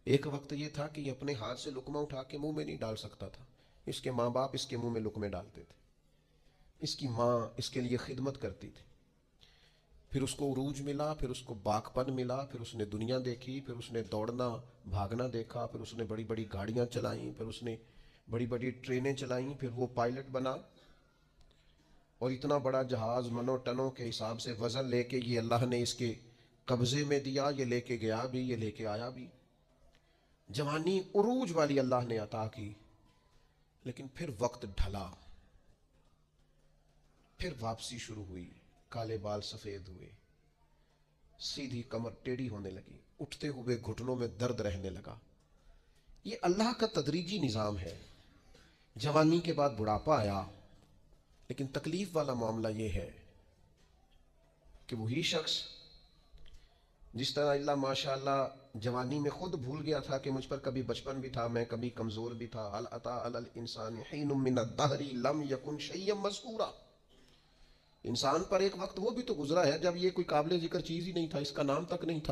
ایک وقت یہ تھا کہ یہ اپنے ہاتھ سے لقمہ اٹھا کے منہ میں نہیں ڈال سکتا تھا، اس کے ماں باپ اس کے منہ میں لقمے ڈالتے تھے، اس کی ماں اس کے لیے خدمت کرتی تھی، پھر اس کو عروج ملا، پھر اس کو باک پن ملا، پھر اس نے دنیا دیکھی، پھر اس نے دوڑنا بھاگنا دیکھا، پھر اس نے بڑی بڑی گاڑیاں چلائیں، پھر اس نے بڑی بڑی ٹرینیں چلائیں، پھر وہ پائلٹ بنا، اور اتنا بڑا جہاز منو ٹنوں کے حساب سے وزن لے کے یہ اللہ نے اس کے قبضے میں دیا، یہ لے کے گیا بھی، یہ لے کے آیا بھی، جوانی عروج والی اللہ نے عطا کی۔ لیکن پھر وقت ڈھلا، پھر واپسی شروع ہوئی، کالے بال سفید ہوئے، سیدھی کمر ٹیڑھی ہونے لگی، اٹھتے ہوئے گھٹنوں میں درد رہنے لگا۔ یہ اللہ کا تدریجی نظام ہے۔ جوانی کے بعد بڑھاپا آیا، لیکن تکلیف والا معاملہ یہ ہے کہ وہی شخص جس طرح اللہ ماشاء اللہ جوانی میں خود بھول گیا تھا کہ مجھ پر کبھی بچپن بھی تھا، میں کبھی کمزور بھی تھا، هل اتى على الانسان حين من الدهر لم يكن شيئا مذكورا، انسان پر ایک وقت وہ بھی تو گزرا ہے جب یہ کوئی قابل ذکر چیز ہی نہیں تھا، اس کا نام تک نہیں تھا۔